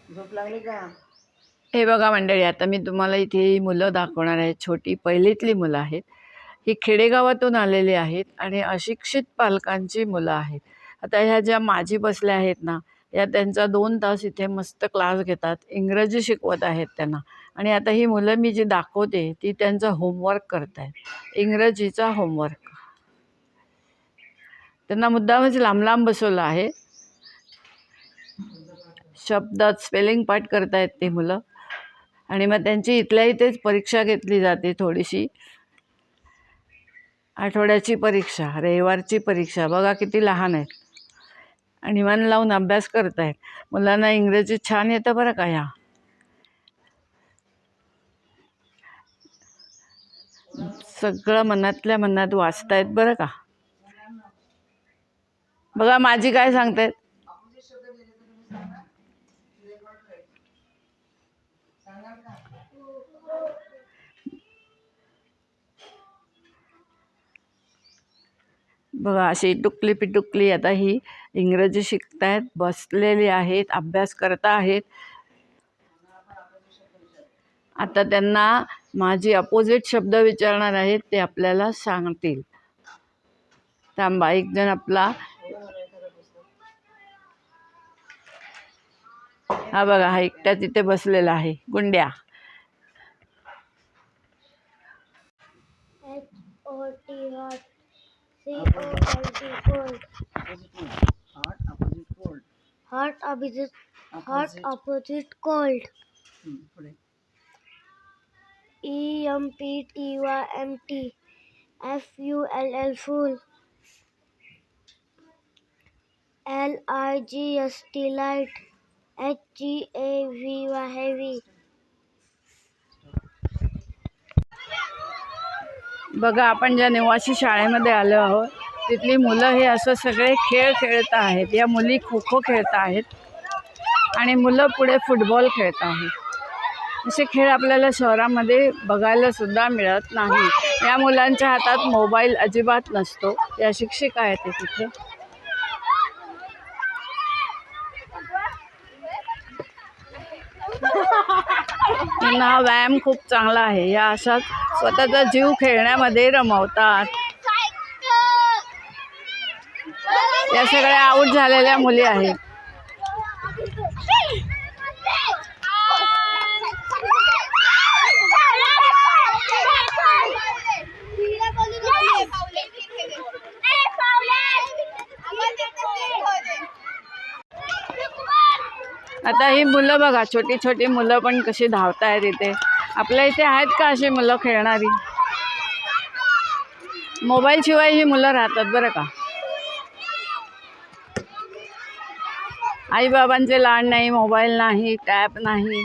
झोप लागली का? हे बघा मंडळी, आता मी तुम्हाला इथे ही मुलं दाखवणार आहे. छोटी पहिलीतली मुलं आहेत. ही खेडेगावातून आलेली आहेत आणि अशिक्षित पालकांची मुलं आहेत. आता ह्या ज्या माजी बसल्या आहेत ना, या त्यांचा 2 तास इथे मस्त क्लास घेतात. इंग्रजी शिकवत आहेत त्यांना. आणि आता ही मुलं मी जी दाखवते ती त्यांचा होमवर्क करतायत, इंग्रजीचा होमवर्क. त्यांना मुद्दामच लांब लांब बसवलं आहे. शब्दात स्पेलिंग पाठ करतायत ती मुलं. आणि मग त्यांची इथल्या इथेच परीक्षा घेतली जाते थोडीशी. आठवड्याची परीक्षा, रविवारची परीक्षा. बघा किती लहान आहेत आणि मन लावून अभ्यास करतायत. मुलांना इंग्रजी छान येतं बरं का. ह्या सगळं मनातल्या मनात वाचतायत बरं का. बघा माझी काय सांगतायत. बघा अशी टुकली पिटुकली आता ही इंग्रजी शिकतायत, बसलेली आहेत, अभ्यास करता आहेत. आता त्यांना माझी अपोजिट शब्द विचारणार आहेत, ते आपल्याला सांगतील. थांबा, एक जण आपला हा बघा, हा एकट्या तिथे बसलेला आहे, गुंड्या. Hot opposite cold. EMPTYMT. FULL full. LIGST light. HGAVY heavy. बघा आपण ज्या निवासी शाळेमध्ये आलो आहोत तिथली मुलं हे असं सगळे खेळ खेळत आहेत. या मुली खो खो खेळत आहेत आणि मुलं पुढे फुटबॉल खेळत आहेत. असे खेळ आपल्याला शहरामध्ये बघायला सुद्धा मिळत नाही. या मुलांच्या हातात मोबाईल अजिबात नसतो. या शिक्षिका आहेत तिथे. त्यांना व्यायाम खूप चांगला आहे. या अशाच स्वतःचा जीव खेळण्यामध्ये रमवतात. या सगळ्या आऊट झालेल्या मुली आहेत. आता ही मुलं बघा, छोटी छोटी मुलं पण कशी धावतायत इथे. आपल्या इथे आहेत का अशी मुलं खेळणारी? मोबाईल शिवाय ही मुलं राहतात बरं का. आई बाबांचे लाड नाही, मोबाईल नाही, टॅब नाही.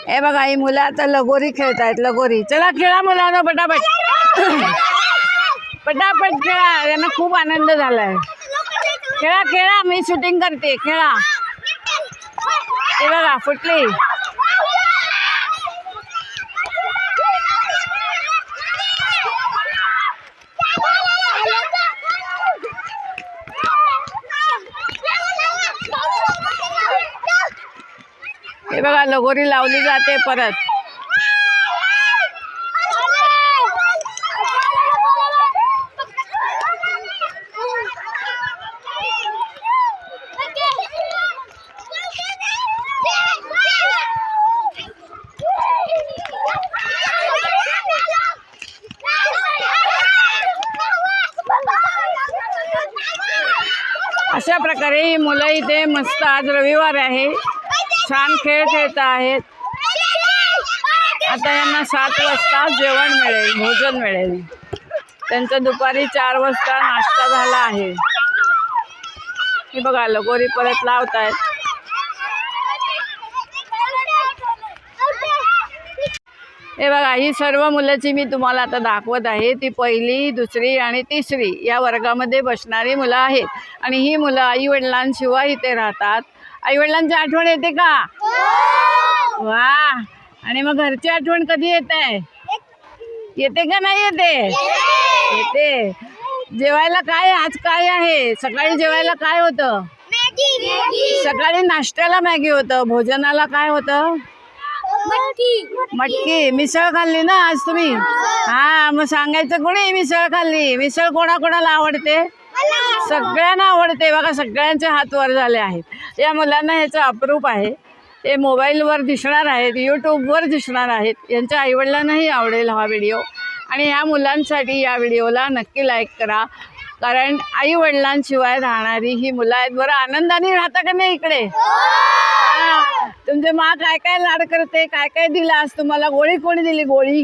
हे बघा, ही मुलं आता लगोरी खेळतायत. लगोरी, चला खेळा मुलांनो, पटापट पटापट खेळा. यांना खूप आनंद झालाय. खेळा खेळा, मी शूटिंग करते, खेळा. हे बघा फुटली. हे बघा लगोरी लावली जाते परत. अशा प्रकारे ही मुलं इथे मस्त, आज रविवार आहे, छान खेळ खेळत आहेत. आता यांना 7 वाजता जेवण मिळेल, भोजन मिळेल. त्यांचा दुपारी 4 वाजता नाश्ता झाला आहे. हे बघा लगोरी परत लावतायत. हे बघा, ही सर्व मुलाची मी तुम्हाला आता दाखवत आहे. ती 1ली, 2री आणि 3री या वर्गामध्ये बसणारी मुलं आहेत. आणि ही मुलं आईवडिलांशिवाय इथे राहतात. आईवडिलांची आठवण येते का? वा. आणि मग घरची आठवण कधी येते? येते का नाही येते? येते. जेवायला काय आज काय आहे? सकाळी जेवायला काय होतं? सकाळी नाश्त्याला मॅगी होतं. भोजनाला काय होतं? मटकी. मिसळ खाल्ली ना आज तुम्ही? हा, मग सांगायचं कोणी मिसळ खाल्ली. मिसळ कोणाकोणाला आवडते? सगळ्यांना आवडते बघा. सगळ्यांचे हात वर झाले आहेत. या मुलांना ह्याचं अप्रूप आहे. ते मोबाईलवर दिसणार आहेत, यूट्यूबवर दिसणार आहेत. यांच्या आईवडिलांनाही आवडेल हा व्हिडिओ. आणि ह्या मुलांसाठी या व्हिडिओला नक्की लाईक करा. कारण आईवडिलांशिवाय राहणारी ही मुलं आहेत. बरं आनंदाने राहता का नाही इकडे? हा. तुमचे मा काय काय लाड करते? काय काय दिलं आज तुम्हाला? गोळी कोणी दिली? गोळी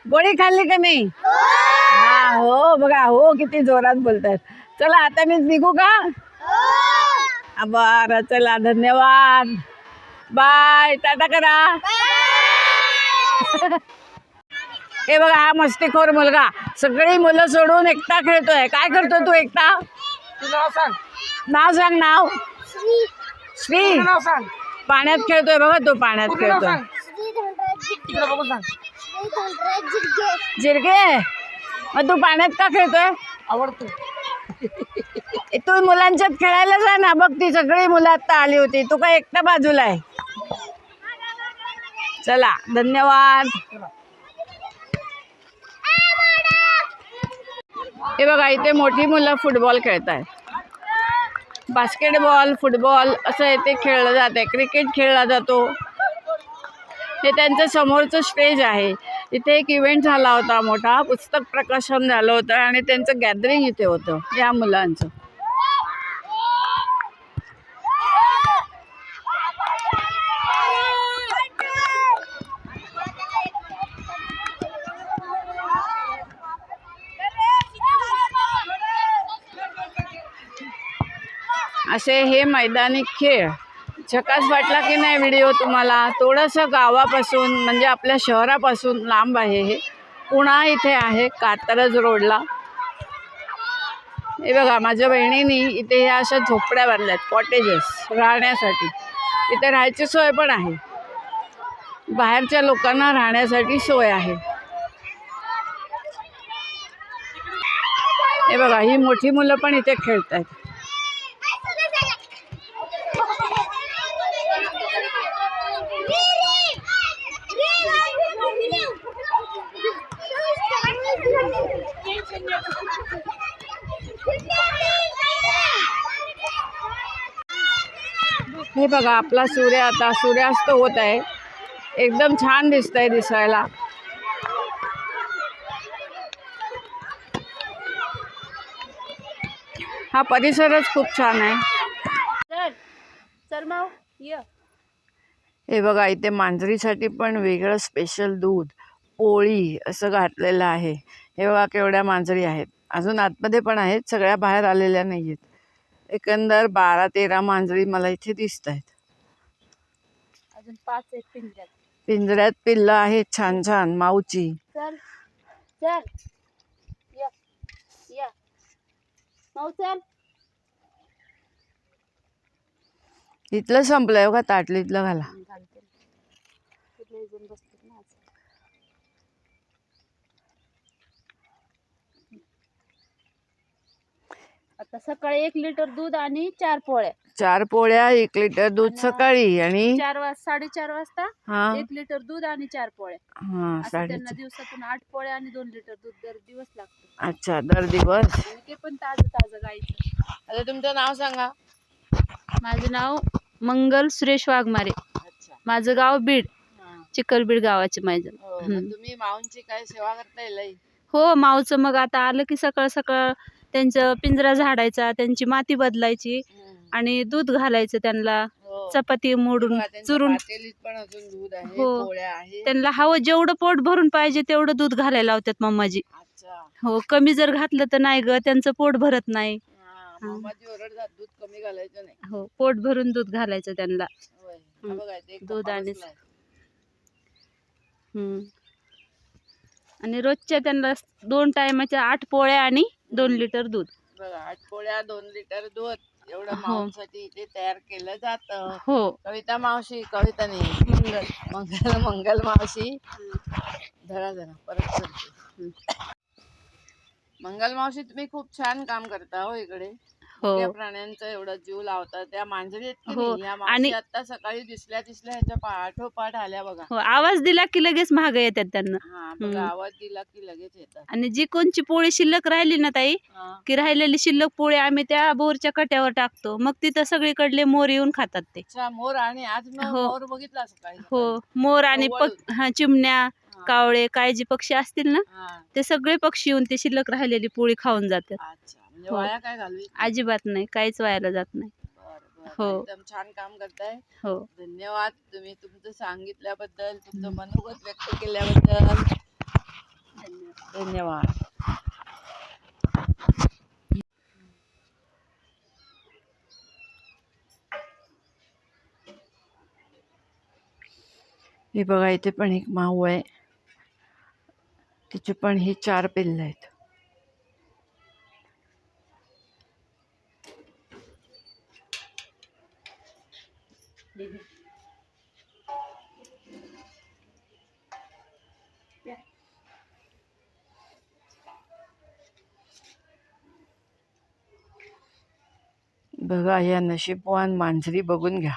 गोळी खाल्ली का नाही? हा हो बघा. हो किती जोरात बोलतात. चला आता मी निघू का? बरं चला, धन्यवाद. बाय. टाटा करा. हे बघा हा मस्तीखोर मुलगा सगळी मुलं सोडून एकटा खेळतोय. काय करतोय तू एकटा? नाव सांग. नाव? श्री. पाण्यात खेळतोय बघा तो. पाण्यात खेळतोय. जिरगे. मग तू पाण्यात का खेळतोय? आवडतो. तू मुलांच्यात खेळायला जा ना. बघ ती सगळी मुलं आता आली होती. तू काय एकटा बाजूला आहे? चला धन्यवाद. हे बघा इथे मोठी मुलं फुटबॉल खेळत आहेत. बास्केटबॉल, फुटबॉल असं इथे खेळलं जाते. क्रिकेट खेळला जातो. हे त्यांचं समोरचं स्टेज आहे. इथे एक इव्हेंट झाला होता मोठा. पुस्तक प्रकाशन झालं होतं आणि त्यांचं गॅदरिंग इथे होतं या मुलांचं. असे हे मैदानी खेळ. झकास वाटला की नाही व्हिडिओ तुम्हाला? थोडंसं गावापासून म्हणजे आपल्या शहरापासून लांब आहे हे. पुणा इथे आहे कात्रज रोडला. हे बघा माझ्या बहिणीने इथे ह्या अशा झोपड्या बांधल्यात, कॉटेजेस राहण्यासाठी. इथे राहायची सोय पण आहे. बाहेरच्या लोकांना राहण्यासाठी सोय आहे. हे बघा ही मोठी मुलं पण इथे खेळत आहेत. हे बघा आपला सूर्य आता सूर्यास्त होत आहे. एकदम छान दिसतंय दिसायला. हा परिसरच खूप छान आहे. हे बघा इथे मांजरीसाठी पण वेगळं स्पेशल दूध, पोळी असं घातलेलं आहे. हे बघा केवढ्या मांजरी आहेत. अजून आतमध्ये पण आहेत. सगळ्या बाहेर आलेल्या नाही आहेत. एकंदर 12-13 मांजरी मला इथे दिसत आहेत. अजून 5 आहेत पिंजऱ्यात. पिंजऱ्यात पिल्लं आहेत छान छान माऊची. चल चल या या माऊ चल. इथलं संपलंय हो का? ताटलीतलं घाला. आता सकाळी 1 लिटर दूध आणि 4 पोळ्या. 4 पोळ्या 1 लिटर दूध सकाळी आणि 4:30 वाजता 1 लिटर दूध आणि 4 पोळ्या. असं त्यांना दिवसातून 8 पोळ्या आणि 2 लिटर दूध दर दिवस लागतं. अच्छा दर दिवस. आणि ते पण ताजं गाईचं. आता तुमचं नाव सांगा. माझं नाव मंगल सुरेश वाघमारे. अच्छा. माझं गाव बीड. चिखलबीड गावाचे माझं. तुम्ही माऊंची काय सेवा करता येईल? हो माऊचं मग आता आलं की सकाळ सकाळ त्यांचं पिंजरा झाडायचा, त्यांची माती बदलायची आणि दूध घालायचं त्यांना. चपाती मोडून चुरून हो त्यांना हवं जेवढं पोट भरून पाहिजे तेवढं दूध घालायला लावतात मम्माजी. हो कमी जर घातलं तर नाही ग त्यांचं पोट भरत नाही. दूध कमी घालायचं नाही. हो पोट भरून दूध घालायचं त्यांना. दूध आणि रोजच्या त्यांना 2 टायमाच्या 8 पोळ्या आणि 2 लिटर दूध. बघा 8 पोळ्या 2 लिटर दूध एवढं हो माऊसाठी इथे तयार केलं जातं. हो कविता मावशी, कविता नाही, मंगल मंगल मावशी, धरा जरा परत करते. मंगल मावशी, तुम्ही खूप छान काम करता हो इकडे. मुक्या हो प्राण्यांचा एवढा जीव लावता. त्या मांजरी आहेत की हो नाही, ह्या मावशी आणि आता सकाळी दिसल्या ह्याच्या पाठोपाठ आल्या बघा. हो आवाज दिला की लगेच मागे येतात त्यांना. हा बघा, आवाज दिला की लगेच येतात. आणि जी कोणची पोळी शिल्लक राहिली ना ताई, हा. की राहिलेली शिल्लक पोळी आम्ही त्या बोरच्या कट्यावर टाकतो, मग तिथं सगळीकडले मोर येऊन खातात ते. अच्छा, मोर. आणि आज मग हो मोर बघितला सकाळी हो सकाळी मोर आणि जवळून. हा चिमण्या, हा. कावळे, काय जे पक्षी असतील ना, हा. ते सगळे पक्षी येऊन ते शिल्लक राहिलेली पोळी खाऊन जातात. अच्छा, म्हणजे हो वाया काय घालवीत नाही. अजिबात नाही, काहीच व्हायला जात नाही. बरं बरं, हो एकदम छान काम करताय. हो धन्यवाद, तुम्ही तुमचं सांगितल्याबद्दल, तुमचं मनोगत व्यक्त केल्याबद्दल धन्यवाद. हे बघा, इथे पण एक माऊ आहे. तिची पण ही 4 पिल्लं आहेत. बघा, या नशीबवान मांजरी बघून घ्या.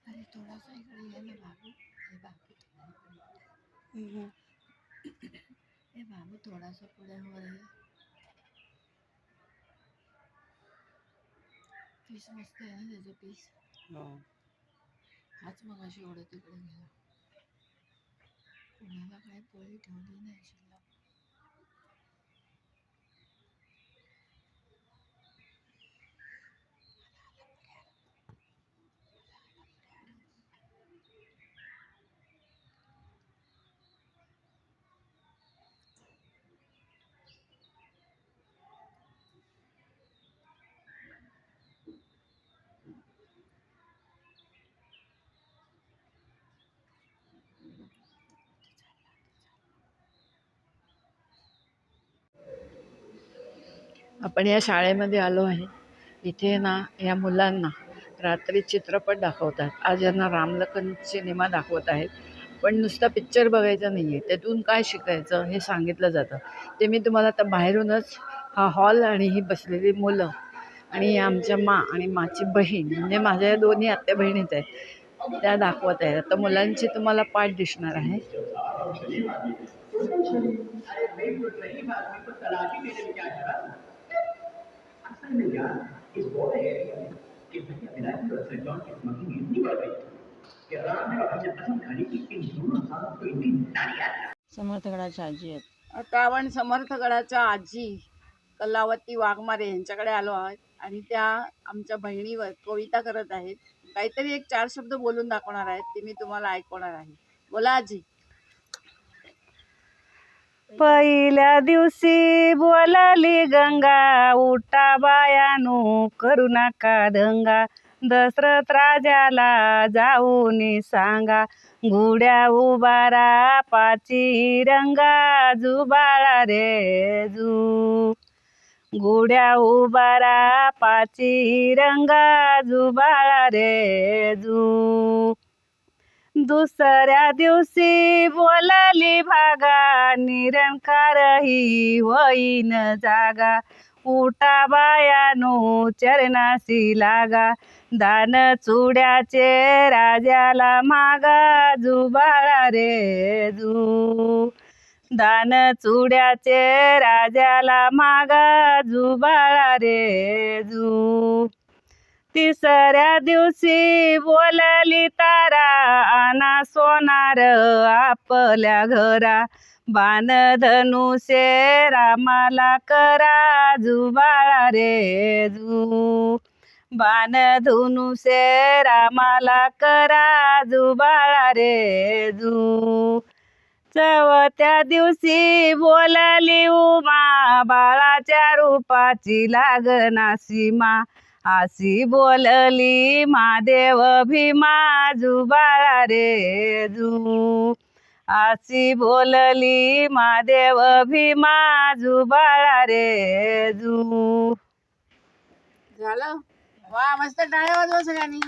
अरे थोडासा इकडे ये ना बाबू. हे बाबू, हे बाबू थोडासा पुढे हो रे. पीस मस्त आहे ना त्याचं पीस. हाच मग अशी एवढं तिकडे गेला. कुणाला काय पोळी ठेवली नाही शिल्लक. आपण या शाळेमध्ये आलो आहे. इथे ना या मुलांना रात्री चित्रपट दाखवतात. आज यांना रामलखन सिनेमा दाखवत आहेत. पण नुसता पिक्चर बघायचा नाही आहे, त्यातून काय शिकायचं हे सांगितलं जातं. ते मी तुम्हाला आता बाहेरूनच हा हॉल आणि ही बसलेली मुलं आणि आमच्या मा आणि माची बहीण, म्हणजे माझ्या या दोन्ही आत्या बहिणीच आहेत, त्या दाखवत आहेत. आता मुलांची तुम्हाला पाठ दिसणार आहे. समर्थगडाच्या आजी आहेत. आता आपण समर्थगडाच्या आजी कलावती वाघमारे यांच्याकडे आलो आहोत आणि त्या आमच्या बहिणीवर कविता करत आहेत. काहीतरी एक 4 शब्द बोलून दाखवणार आहेत, ते मी तुम्हाला ऐकवणार आहे. बोला आजी. पहिल्या दिवशी बोलाली गंगा, उठा बायानो करू नका दंगा, दशरथ राजाला जाऊन सांगा, घोड्या उभारा पाची रंगा, जुबाळा रे जू, घोड्या उभारा पाची रंगा, जुबाळा रे जू. दुसऱ्या दिवशी बोलाली भागा, निरंकार ही होईन जागा, उठा बायानो चरणाशी लागा, दान चुड्याचे राजाला मागा, जुबाळा रे जू, दान चुड्याचे राजाला मागा जुबाळा रे जू. तिसऱ्या दिवशी बोलली तारा आणा सोनार आपल्या घरा. बाण धनुष्ये रामाला करा जुबाळा रे जू. बाण धनुष्ये रामाला करा जुबाळा रे जू. चौथ्या दिवशी बोलली उमा बाळाच्या रूपाची लागना सीमा. अशी बोलली महादेव भीमा जुबाळा रे जू. अशी बोलली महादेव भीमा जुबाळा रे जू. झालं वा मस्त टाळ्या वाजवा सगळ्यांनी.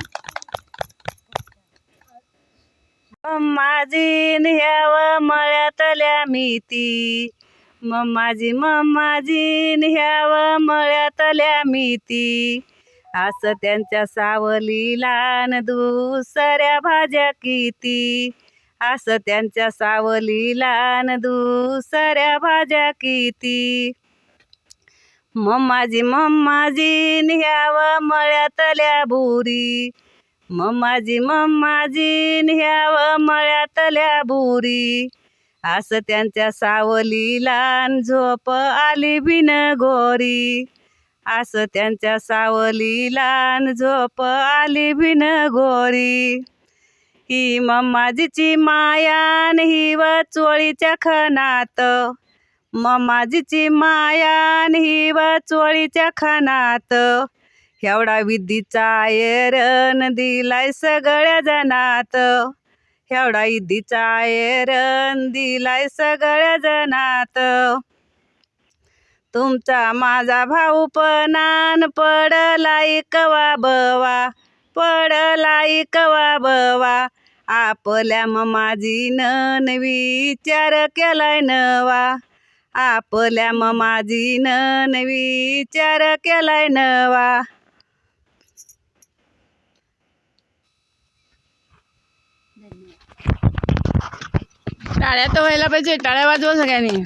मम्माजी ह्याव मळ्यातल्या मिती. मम्माजी ह्याव मळ्यातल्या मिती. असं त्यांच्या सावलीला न दुसऱ्या भाज्या किती. असं त्यांच्या सावलीला न दुसऱ्या भाज्या किती. मम्माजी ह्याव मळ्यातल्या बुरी. मम्माजी ह्याव मळ्यातल्या बुरी. असं त्यांच्या सावलीला न झोप आली बिन गोरी. असं त्यांच्या सावलीला न झोप आली बिन गोरी. ही मम्माजीची माया न ही व चोळीच्या खणात. मम्माजीची माया न ही व चोळीच्या खणात. एवढा विद्धीचा ऐरण दिलाय सगळ्या जनात. एवढा विद्धीचा ऐरण दिलाय सगळ्या जनात. तुमचा माझा भाऊ पणान पडलाय कवा बवा. पडलाय कवा बवा. आपल्या मम्माजीनं विचार केलाय नवा. आपल्या मम्माजीनं विचार केलाय नवा. टाळ्या तर व्हायला पाहिजे, टाळ्या वाजवा सगळ्यांनी.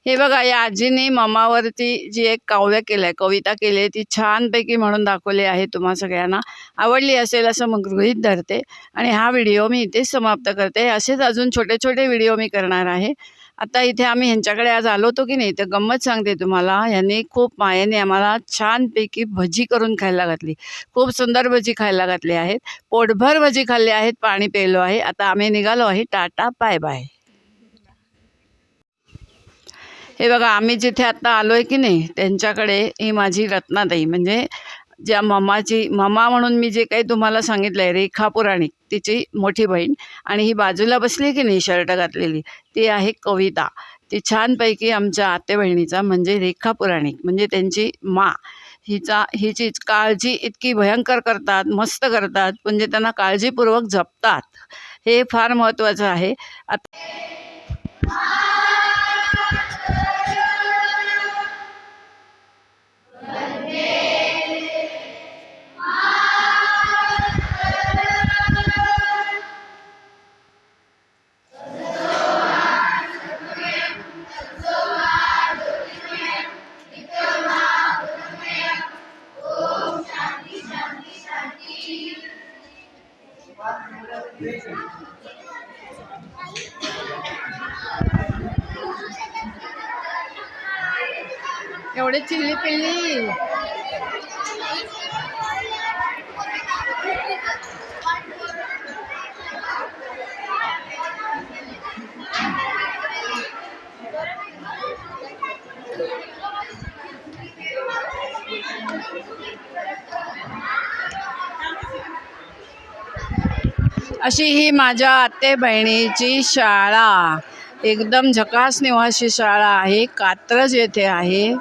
हे बघा या आजीने ममावरती जी एक काव्य केलंय, कविता केली आहे, ती छानपैकी म्हणून दाखवली आहे. तुम्हा सगळ्यांना आवडली असेल असं मग गृहीत धरते आणि हा व्हिडिओ मी इथेच समाप्त करते. असेच अजून छोटे छोटे व्हिडिओ मी करणार आहे. आता इथे आम्ही ह्यांच्याकडे आज आलो होतो की नाही, तर गंमत सांगते तुम्हाला. ह्यांनी खूप मायेने आम्हाला छानपैकी भजी करून खायला घातली. खूप सुंदर भजी खायला घातली आहेत. पोटभर भजी खाल्ली आहेत, पाणी प्यायलो आहे. आता आम्ही निघालो आहे. Tata bye bye. हे बघा आम्ही जिथे आत्ता आलो आहे की नाही, त्यांच्याकडे ही माझी रत्नाताई, म्हणजे ज्या ममा म्हणून मी जे काही तुम्हाला सांगितलं आहे, रेखा पुराणिक, तिची मोठी बहीण. आणि ही बाजूला बसली की नाही शर्ट घातलेली, ती आहे कविता. ती छानपैकी आमच्या आते बहिणीचा म्हणजे रेखा पुराणिक, म्हणजे त्यांची हिची काळजी इतकी भयंकर करतात, मस्त करतात, म्हणजे त्यांना काळजीपूर्वक जपतात. हे फार महत्त्वाचं आहे. एवढे चिल्ली पिल्ली. अशी ही माझ्या आते बहिणीची शाळा, एकदम झकास निवासी शाळा आहे, कात्रज येथे आहे.